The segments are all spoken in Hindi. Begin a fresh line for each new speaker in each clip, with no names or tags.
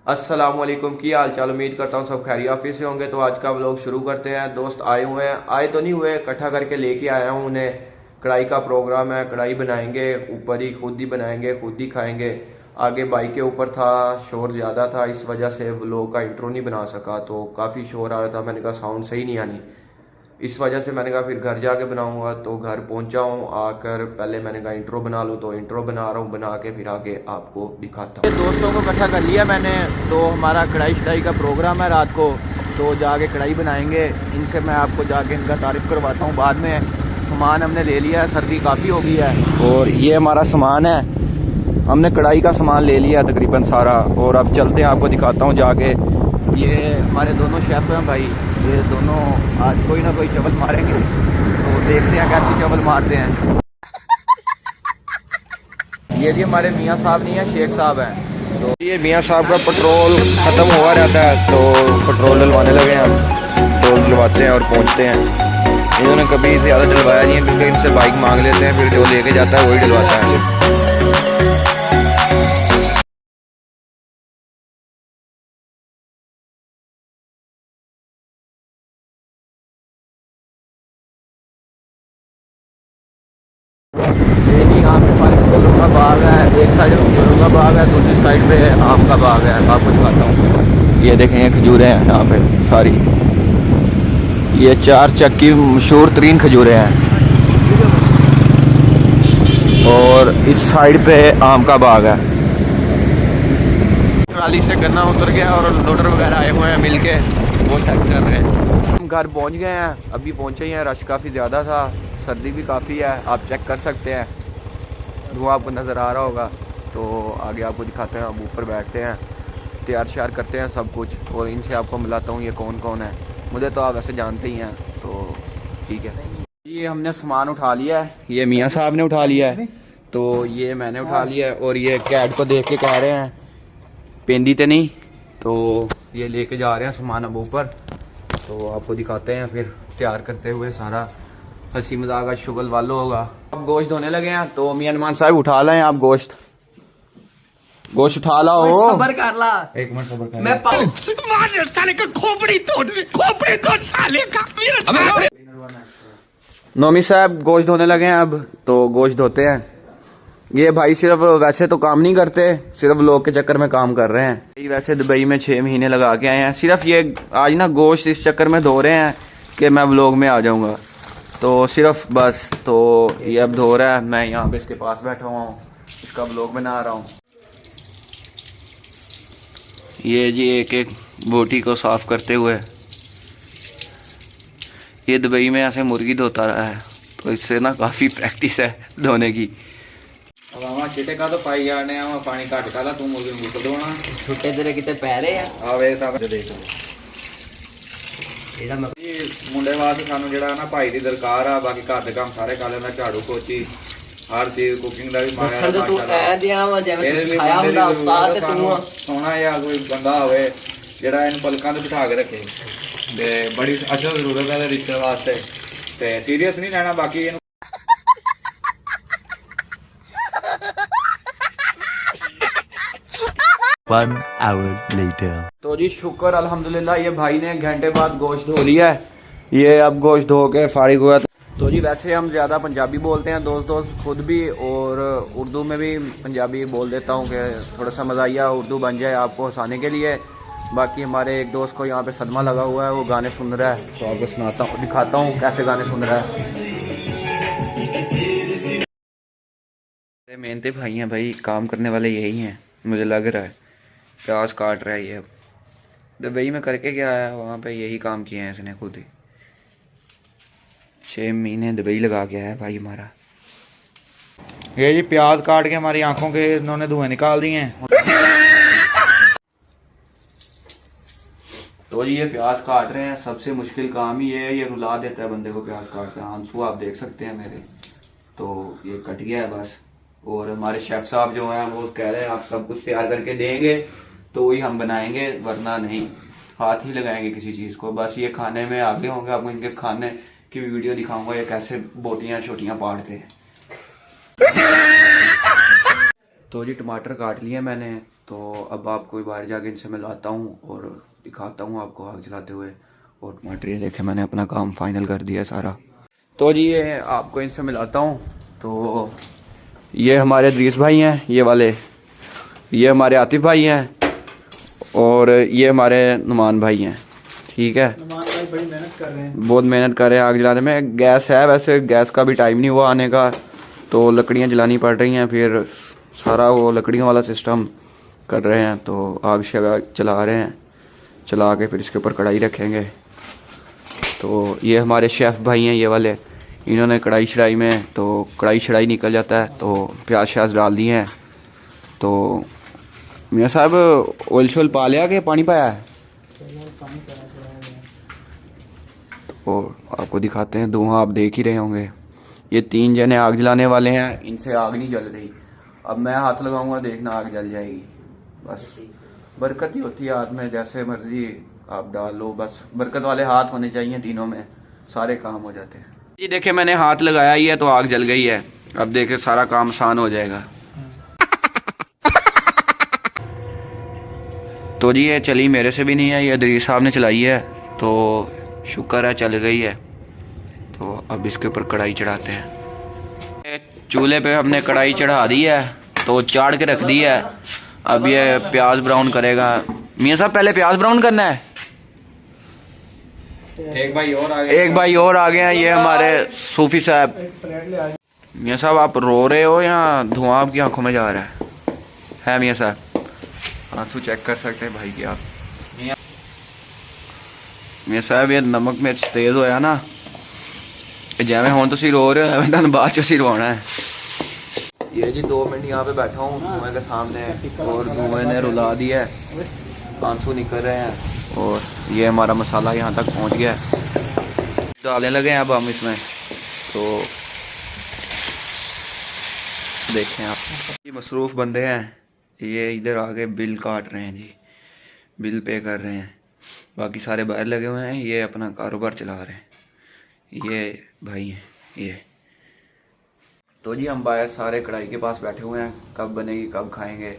अस्सलामुअलैकुम, की हाल चाल। उम्मीद करता हूँ सब खैरियत ऑफिस से होंगे। तो आज का व्लॉग शुरू करते हैं। दोस्त आए हुए हैं, आए तो नहीं हुए, इकट्ठा करके लेके आया हूँ उन्हें। कढ़ाई का प्रोग्राम है, कढ़ाई बनाएंगे, ऊपर ही खुद ही बनाएंगे, खुद ही खाएंगे। आगे बाइक के ऊपर था, शोर ज़्यादा था, इस वजह से व्लॉग का इंट्रो नहीं बना सका। तो काफ़ी शोर आ रहा था, मैंने कहा साउंड सही नहीं आनी, इस वजह से मैंने कहा फिर घर जाके बनाऊंगा। तो घर पहुंचा हूँ, आकर पहले मैंने कहा इंट्रो बना लूँ, तो इंट्रो बना रहा हूँ, बना के फिर आगे आपको दिखाता हूँ। दोस्तों को इकट्ठा कर लिया मैंने, तो हमारा कढ़ाई शढ़ाई का प्रोग्राम है रात को, तो जाके कढ़ाई बनाएंगे। इनसे मैं आपको जाके इनका तारीफ़ करवाता हूँ बाद में। सामान हमने ले लिया है, सर्दी काफ़ी हो गई है, और ये हमारा सामान है। हमने कढ़ाई का सामान ले लिया तकरीबन सारा, और अब चलते हैं, आपको दिखाता हूँ जाके। ये हमारे दोनों शेफ़ हैं भाई, ये दोनों आज कोई ना कोई चवल मारेंगे, तो देखते हैं कैसी चवल मारते हैं। ये भी हमारे मियाँ साहब नहीं है, शेख साहब हैं। तो ये मियाँ साहब का पेट्रोल ख़त्म हुआ रहता है, तो पेट्रोल डलवाने लगे हैं। पेट्रोल डलवाते हैं और पहुँचते हैं। इन्होंने कभी ज़्यादा डलवाया नहीं है, क्योंकि इनसे बाइक मांग लेते हैं, फिर जो लेके जाता है वही डलवाता है। ये जी यहाँ पे हमारे फूलों का बाग है, एक साइड में फूलों का बाग है, दूसरी साइड पे आम का बाग है। आपको दिखाता हूँ, ये देखें, ये खजूरें हैं यहाँ पे सारी। ये 4 चक की मशहूर तरीन खजूरें हैं, और इस साइड पे आम का बाग है। ट्राली से गन्ना उतर गया और लोडर वगैरह आए हुए हैं मिलके, वो सेट कर रहे हैं। हम घर पहुँच गए हैं, अभी पहुँचे ही हैं। रश काफ़ी ज़्यादा था, सर्दी भी काफ़ी है, आप चेक कर सकते हैं, धुआं आपको नज़र आ रहा होगा। तो आगे आपको दिखाते हैं, हम ऊपर बैठते हैं, तैयार श्यार करते हैं सब कुछ, और इनसे आपको मिलाता हूँ ये कौन कौन है। मुझे तो आप वैसे जानते ही हैं, तो ठीक है। ये हमने सामान उठा लिया है, ये मियाँ साहब ने उठा लिया है, तो ये मैंने उठा लिया है, और ये कैट को देख के कह रहे हैं पेंदी तो नहीं, तो ये लेके जा रहे हैं सामान अब ऊपर। तो आपको दिखाते हैं फिर तैयार करते हुए सारा, हंसी मजाक का शुगल वालों होगा। अब गोश्त धोने लगे हैं, तो मियां नुमान साहब उठा लाएं आप गोश्त उठा लाओ।
सबर कर ला,
एक मिनट सबर कर।
मैं मार साले का खोपड़ी तोड़ साले का।
नोमी साहब गोश्त धोने लगे हैं अब, तो गोश्त धोते हैं। ये भाई सिर्फ वैसे तो काम नहीं करते, सिर्फ लोग के चक्कर में काम कर रहे हैं। ये वैसे दुबई में 6 महीने लगा के आए हैं, सिर्फ ये आज ना गोश्त इस चक्कर में धो रहे हैं कि मैं व्लॉग में आ जाऊंगा, तो सिर्फ बस। तो ये अब धो रहा है, मैं यहाँ पे इसके पास बैठा हुआ हूँ, इसका व्लॉग बना रहा हूँ। ये जी एक एक बोटी को साफ करते हुए, ये दुबई में ऐसे मुर्गी धोता रहा है, तो इससे ना काफ़ी प्रैक्टिस है धोने की। अब आवा चिटे का तो पाई जाने आवा पानी घट काला, तू मुर्गी मुर्ग धोना
छुट्टे तेरे किते पै रहे हैं
आवे सब देख।
ਇਹਦਾ ਮੈਂ
ਇਹ ਮੁੰਡੇ ਵਾਸਤੇ ਸਾਨੂੰ ਜਿਹੜਾ ਨਾ ਭਾਈ ਦੀ ਦਰਕਾਰ ਆ, ਬਾਕੀ ਘਰ ਦੇ ਕੰਮ ਸਾਰੇ ਕਰ ਲੈਂਦਾ, ਝਾੜੂ ਪੋਚੀ ਹਰ ਚੀਜ਼, ਕੁਕਿੰਗ ਦਾ ਵੀ ਮਾਰਿਆ।
ਅਸਲ ਤੇ ਤੂੰ ਐ ਦਿਆਂ ਵਾ ਜਿਵੇਂ ਤੂੰ ਸਿਖਾਇਆ ਹੁੰਦਾ ਉਸਤਾਦ, ਤੇ ਤੂੰ
ਸੋਹਣਾ ਜਾਂ ਕੋਈ ਬੰਦਾ ਹੋਵੇ ਜਿਹੜਾ ਇਹਨੂੰ ਪਲਕਾਂ ਤੇ ਬਿਠਾ ਕੇ ਰੱਖੇ, ਤੇ ਬੜੀ ਅਸਲ ਜ਼ਰੂਰਤ ਹੈ ਰਿਸ਼ਤੇ ਵਾਸਤੇ, ਤੇ ਸੀਰੀਅਸ ਨਹੀਂ ਲੈਣਾ। ਬਾਕੀ ਇਹਨੂੰ
One hour later.
तो जी शुक्र अल्हम्दुलिल्लाह, ये भाई ने घंटे बाद गोश्त धो लिया है। ये अब गोश्त धो के फारिग हुआ। तो जी वैसे हम ज़्यादा पंजाबी बोलते हैं दोस्त खुद भी, और उर्दू में भी पंजाबी बोल देता हूँ कि थोड़ा सा मज़ाहिया उर्दू बन जाए आपको हंसाने के लिए। बाकी हमारे एक दोस्त को यहाँ पे सदमा लगा हुआ है, वो गाने सुन रहा है, तो आपको सुनाता हूँ, दिखाता हूँ कैसे गाने सुन रहा है। मेहनती भाई हैं भाई, काम करने वाले यही हैं, मुझे लग रहा है। प्याज काट रहा है ये, अब दुबई में करके क्या आया, वहाँ पे यही काम किए हैं इसने खुद ही। 6 महीने दुबई लगा के आया भाई हमारा। ये जी प्याज काट के हमारी आंखों के इन्होंने धुएं निकाल दिए हैं। तो जी ये प्याज काट रहे हैं, सबसे मुश्किल काम ही ये रुला देता है बंदे को प्याज काटते हैं। आंसू आप देख सकते हैं मेरे, तो ये कट गया है बस। और हमारे शेफ साहब जो हैं वो कह रहे हैं आप सब कुछ तैयार करके देंगे तो ही हम बनाएंगे, वरना नहीं, हाथ ही लगाएंगे किसी चीज़ को। बस ये खाने में आगे होंगे, आपको इनके खाने की वीडियो दिखाऊंगा, ये कैसे बोटियाँ छोटियाँ पाड़ते हैं। तो जी टमाटर काट लिए मैंने, तो अब आपको बाहर जाके इनसे मिलाता हूँ और दिखाता हूँ आपको आग जलाते हुए। और टमाटर ये देखे मैंने अपना काम फाइनल कर दिया सारा। तो जी ये आपको इनसे मिलाता हूँ। तो ये हमारे दरीस भाई हैं, ये वाले, ये हमारे आतिफ भाई हैं और ये हमारे नुमान भाई हैं। ठीक है,
नुमान भाई बड़ी मेहनत कर रहे हैं,
बहुत मेहनत कर रहे हैं आग जलाने में। गैस है, वैसे गैस का भी टाइम नहीं हुआ आने का, तो लकड़ियाँ जलानी पड़ रही हैं, फिर सारा वो लकड़ियों वाला सिस्टम कर रहे हैं। तो आग चला रहे हैं, चला के फिर इसके ऊपर कढ़ाई रखेंगे। तो ये हमारे शेफ़ भाई हैं, ये वाले, इन्होंने कढ़ाई शढ़ाई में, तो कढ़ाई शढ़ाई निकल जाता है तो प्याज श्याज डाल दिए हैं। तो मियाँ साहब ऑयल शोल पा लिया कि पानी पाया है? तो आपको दिखाते हैं, धुआं आप देख ही रहे होंगे। ये 3 जने आग जलाने वाले हैं, इनसे आग नहीं जल रही। अब मैं हाथ लगाऊंगा, देखना आग जल जाएगी। बस बरकत ही होती है हाथ में, जैसे मर्जी आप डाल लो, बस बरकत वाले हाथ होने चाहिए, तीनों में सारे काम हो जाते हैं। ये देखे मैंने हाथ लगाया ही है तो आग जल गई है। अब देखे सारा काम आसान हो जाएगा। तो जी ये चली मेरे से भी नहीं है, ये दरीस साहब ने चलाई है, तो शुक्र है चल गई है। तो अब इसके ऊपर कढ़ाई चढ़ाते हैं। चूल्हे पे हमने कढ़ाई चढ़ा दी है, तो चाड़ के रख दी है। अब ये प्याज ब्राउन करेगा। मियाँ साहब पहले प्याज ब्राउन करना है। एक भाई और आ गए हैं, ये हमारे सूफी साहब। मियाँ साहब आप रो रहे हो या धुआं आपकी आंखों में जा रहा है मियाँ साहब? आंसू चेक कर सकते हैं भाई की आप। मियाँ साहब ये नमक मिर्च तेज होया ना, जैमें हुण तुसीं रो रहे हो एवें बाद च असीं रोना है। ये जी 2 मिनट यहाँ पे बैठा हूँ धुएं के सामने, और धुएं ने रुला दिया है, आंसू निकल रहे हैं। और ये हमारा मसाला यहाँ तक पहुँच गया है, डालने लगे हैं अब हम इसमें। तो देखें आप, ये मसरूफ़ बंदे हैं, ये इधर आके बिल काट रहे हैं जी, बिल पे कर रहे हैं। बाकी सारे बाहर लगे हुए हैं, ये अपना कारोबार चला रहे हैं। ये भाई हैं ये। तो जी हम बाहर सारे कढ़ाई के पास बैठे हुए हैं, कब बनेगी कब खाएंगे।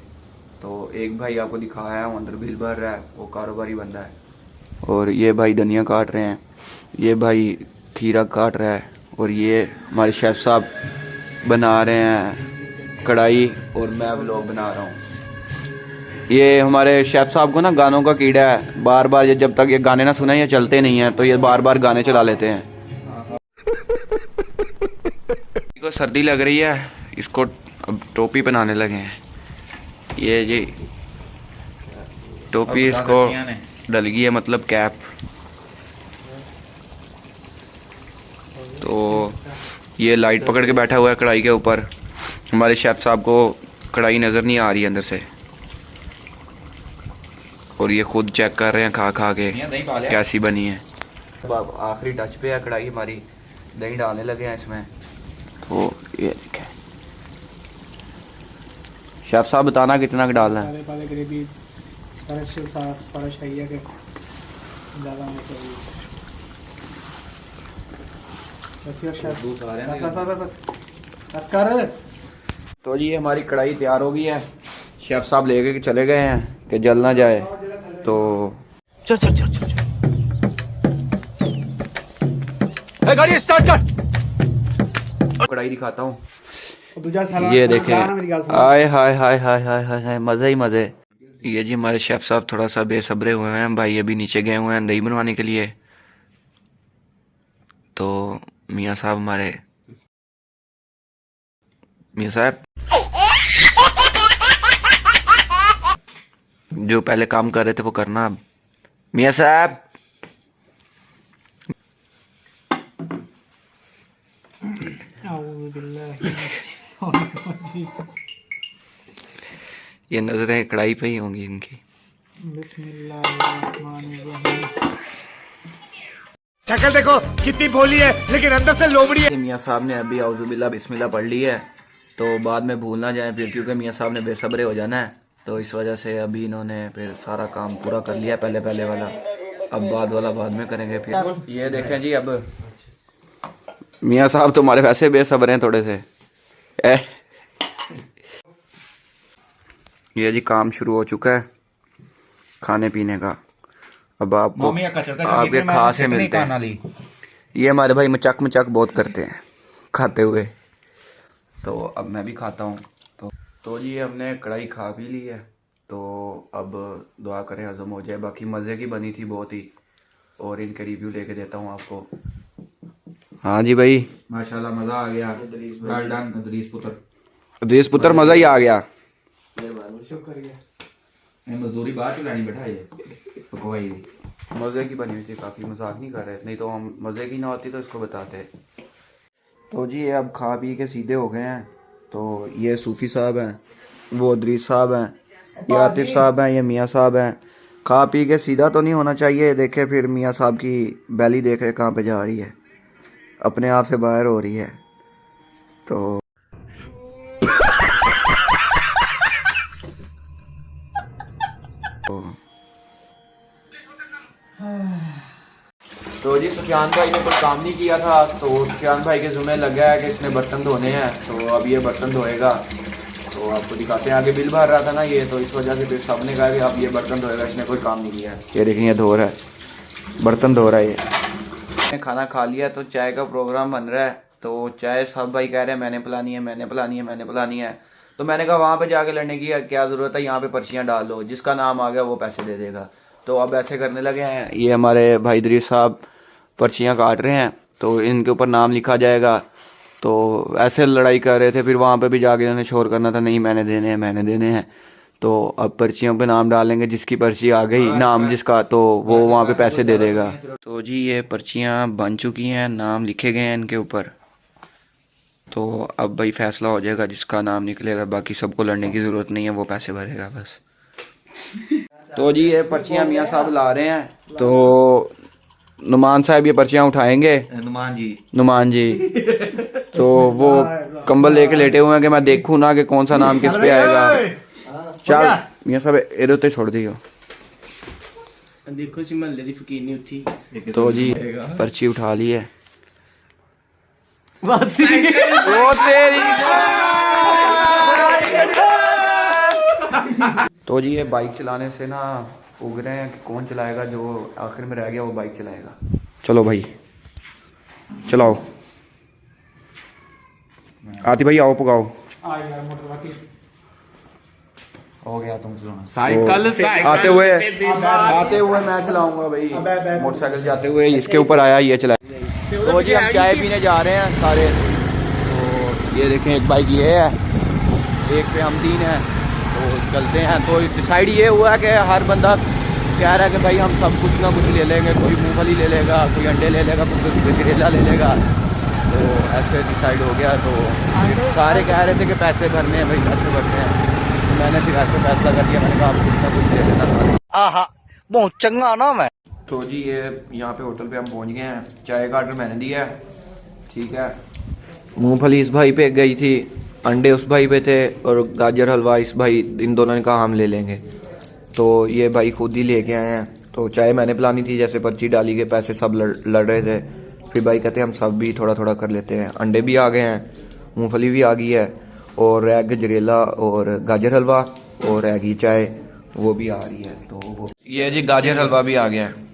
तो एक भाई आपको दिखाया है, वो अंदर बिल भर रहा है, वो कारोबारी बंदा है। और ये भाई धनिया काट रहे हैं, ये भाई खीरा काट रहा है, और ये हमारे शेफ़ साहब बना रहे हैं कढ़ाई, और मैं व्लॉग बना रहा हूँ। ये हमारे शेफ़ साहब को ना गानों का कीड़ा है, बार बार जब तक ये गाने ना सुने ये चलते नहीं हैं, तो ये बार बार गाने चला लेते हैं। इसको सर्दी लग रही है, इसको अब टोपी पहनाने लगे हैं। ये जी टोपी इसको डल गई है, मतलब कैप। तो ये लाइट पकड़ के बैठा हुआ है कढ़ाई के ऊपर। हमारे शेफ़ साहब को कढ़ाई नज़र नहीं आ रही है अंदर से, और ये खुद चेक कर रहे हैं खा खा के कैसी बनी है। अब आखिरी टच पे है कढ़ाई हमारी, दही डालने लगे हैं इसमें। तो ये देखें, शेफ़ साहब बताना कितना डालना है। तो जी हमारी कढ़ाई तैयार हो गई है, शेफ़ साहब लेके चले गए हैं कि जल ना जाए। तो
चल चल चल चल गाड़ी स्टार्ट कर।
कढ़ाई दिखाता हूँ, ये देखें, आय हाय हाय हाय हाय हाय हाय, मज़े ही मज़े। ये जी हमारे शेफ़ साहब थोड़ा सा बेसब्रे हुए हैं भाई, अभी नीचे गए हुए हैं दही बनवाने के लिए। तो मियाँ साहब हमारे, मियाँ साहब जो पहले काम कर रहे थे वो करना अब। मियाँ साहब ये नजरें कढ़ाई पे ही होंगी इनकी।
शक्ल देखो कितनी भोली है, लेकिन अंदर से लोमड़ी है।
मियाँ साहब ने अभी औज़ुबिल्लाह बिस्मिल्लाह पढ़ ली है, तो बाद में भूल ना जाए फिर, क्योंकि मियाँ साहब ने बेसब्रे हो जाना है। तो इस वजह से अभी इन्होंने फिर सारा काम पूरा कर लिया, पहले वाला, अब बाद वाला बाद में करेंगे फिर। ये देखें जी, अब मियाँ साहब तुम्हारे वैसे बेसब्रे हैं थोड़े से। ये जी काम शुरू हो चुका है खाने पीने का। अब आपको आपके खास से मिलते हैं। ये हमारे भाई मचक मचक बहुत करते हैं खाते हुए, तो अब मैं भी खाता हूँ। तो जी हमने कढ़ाई खा भी ली है, तो अब दुआ करें हजम हो जाए। बाकी मज़े की बनी थी बहुत ही, और इनके रिव्यू लेके देता हूँ आपको। हाँ जी भाई,
माशाल्लाह मजा आ गया। वेल डन
अदरीस पुत्र, मज़ा ही आ गया।
मजदूरी बाद चलानी बैठा ये पकवाई
मज़े की बनी हुई थी, काफ़ी मजाक नहीं कर रहे, नहीं तो हम मज़े की ना होती तो इसको बताते। तो जी ये अब खा पी के सीधे हो गए हैं। तो ये सूफ़ी साहब हैं, वो अदरीस साहब हैं, ये आतिफ साहब हैं, ये मियाँ साहब हैं। खा पी के सीधा तो नहीं होना चाहिए। देखे फिर मियाँ साहब की बैली देख रहे कहाँ पे जा रही है, अपने आप से बाहर हो रही है। तो तो जी सुफियान भाई ने कुछ काम नहीं किया था, तो सुफियान भाई के ज़िम्मे लगा है कि इसने बर्तन धोने हैं। तो अब ये बर्तन धोएगा, तो आपको दिखाते हैं। आगे बिल भर रहा था ना ये, तो इस वजह से फिर सबने कहा कि अब ये बर्तन धोएगा, इसने कोई काम नहीं किया। ये देखें ये धो रहा है, बर्तन धो रहा है ये। खाना खा लिया तो चाय का प्रोग्राम बन रहा है। तो चाय सब भाई कह रहे हैं मैंने पिलानी है, मैंने पिलानी है, मैंने पिलानी है। तो मैंने कहा वहाँ पे जाके लड़ने की क्या ज़रूरत है, यहाँ पे पर्चियाँ डाल लो, जिसका नाम आ गया वो पैसे दे देगा। तो अब ऐसे करने लगे हैं। ये हमारे भाई अदरीस साहब पर्चियाँ काट रहे हैं, तो इनके ऊपर नाम लिखा जाएगा। तो ऐसे लड़ाई कर रहे थे, फिर वहाँ पे भी जाके इन्होंने शोर करना था, नहीं मैंने देने हैं, मैंने देने हैं। तो अब पर्चियों पे नाम डालेंगे, जिसकी पर्ची आ गई नाम जिसका, तो वो वहाँ पे पैसे दे देगा। तो जी ये पर्चियाँ बन चुकी हैं, नाम लिखे गए हैं इनके ऊपर। तो अब भाई फैसला हो जाएगा, जिसका नाम निकलेगा। बाकी सबको लड़ने की ज़रूरत नहीं है, वो पैसे भरेगा बस। तो जी ये पर्चियाँ मियाँ साहब ला रहे हैं। तो नुमान साहब ये पर्चियाँ उठाएंगे। नुमान जी तो वो कंबल लेके लेटे हुए हैं कि मैं देखूँ ना कि कौन सा नाम किस पे आएगा। चल मियाँ साहब इधर उते छोड़ दियो।
देखो सी महल्ले दी फकीर नहीं उठी।
तो जी पर्ची उठा ली है। तो जी ये बाइक चलाने से ना उग रहे हैं कि कौन चलाएगा, जो आखिर में रह गया वो बाइक चलाएगा। चलो भाई चलाओ, आती भाई आओ पकाओ।
हो गया तुम चलाना।
साइकिल
आते हुए मैं चलाऊंगा भाई, मोटरसाइकिल जाते हुए इसके ऊपर आया ये चलाया। तो जी हम चाय पीने जा रहे हैं सारे। तो ये देखें एक बाइक ये है, एक पे हम 3 हैं, तो चलते हैं। तो डिसाइड ये हुआ है कि हर बंदा कह रहा है कि भाई हम सब कुछ ना कुछ ले लेंगे, कोई मूंगफली ले लेगा, कोई अंडे ले लेगा, कोई करेला ले लेगा। तो ऐसे डिसाइड हो गया। तो सारे कह रहे थे कि पैसे भरने हैं भाई, पैसे भरने हैं। तो मैंने फिर ऐसे फैसला कर दिया, मैंने कहा आप कुछ ना कुछ ले लेना।
आहा बहुत चंगा ना मैं।
तो जी ये यहाँ पे होटल पे हम पहुँच गए हैं। चाय का ऑर्डर मैंने दिया है, ठीक है। मूंगफली इस भाई पे गई थी, अंडे उस भाई पे थे, और गाजर हलवा इस भाई, इन दोनों ने कहा हम ले लेंगे। तो ये भाई खुद ही लेके आए हैं। तो चाय मैंने पिलानी थी, जैसे पर्ची डाली गई, पैसे सब लड़ रहे थे। फिर भाई कहते हम सब भी थोड़ा थोड़ा कर लेते हैं। अंडे भी आ गए हैं, मूंगफली भी आ गई है, और रह गजरेला और गाजर हलवा, और रह गई चाय, वो भी आ रही है। तो ये जी गाजर हलवा भी आ गया है।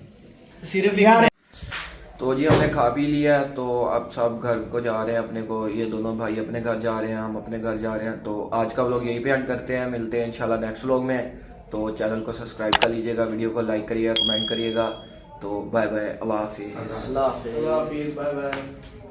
तो जी हमने खा पी लिया, तो अब सब घर को जा रहे हैं अपने को। ये दोनों भाई अपने घर जा रहे हैं, हम अपने घर जा रहे हैं। तो आज का व्लॉग यहीं पे एंड करते हैं, मिलते हैं इंशाल्लाह नेक्स्ट व्लॉग में। तो चैनल को सब्सक्राइब कर लीजिएगा, वीडियो को लाइक करिएगा, कमेंट करिएगा। तो बाय बाय, अल्लाह हाफिज़।
अल्लाह हाफिज़, बाय बाय।